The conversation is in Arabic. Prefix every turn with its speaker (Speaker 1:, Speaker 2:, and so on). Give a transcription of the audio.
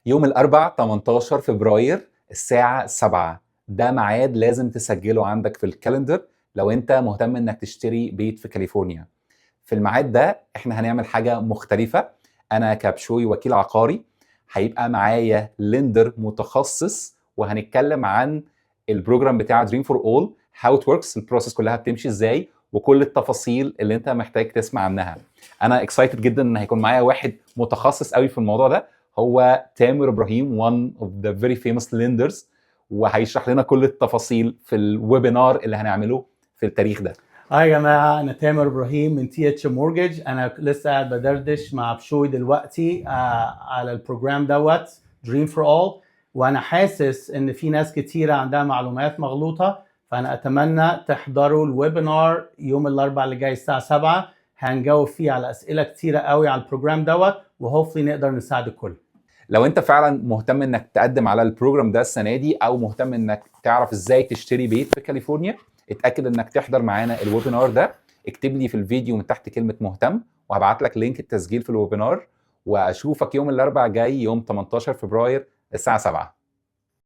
Speaker 1: يوم الأربع 18 فبراير الساعة 7. ده ميعاد لازم تسجله عندك في الكالندر لو انت مهتم انك تشتري بيت في كاليفورنيا. في الميعاد ده احنا هنعمل حاجة مختلفة. انا كبشوي وكيل عقاري، هيبقى معايا لندر متخصص وهنتكلم عن البروجرام بتاع دريم فور اول، هاو ات وركس، البروسيس كلها بتمشي ازاي وكل التفاصيل اللي انت محتاج تسمع عنها. انا اكسايتد جدا ان هيكون معايا واحد متخصص قوي في الموضوع ده، هو تامر ابراهيم، one of the very famous lenders، وهيشرح لنا كل التفاصيل في الويبينار اللي هنعمله في التاريخ ده.
Speaker 2: هاي يا جماعه، انا تامر ابراهيم من تي اتش مورجج. انا لسه قاعد بدردش مع بشوي دلوقتي على البروجرام دوت دريم فور اول، وانا حاسس ان في ناس كتيره عندها معلومات مغلوطه، فانا اتمنى تحضروا الويبينار يوم الاربعاء اللي جاي الساعه 7. هنجاوب فيه على اسئله كتيره قوي على البروجرام دوت، وهوفلي نقدر نساعد الكل.
Speaker 1: لو انت فعلا مهتم انك تقدم على البروجرام ده السنه دي، او مهتم انك تعرف ازاي تشتري بيت في كاليفورنيا، اتاكد انك تحضر معانا الويبينار ده. اكتب لي في الفيديو من تحت كلمه مهتم، وهبعت لك لينك التسجيل في الويبينار، واشوفك يوم الاربعاء جاي يوم 18 فبراير الساعه 7.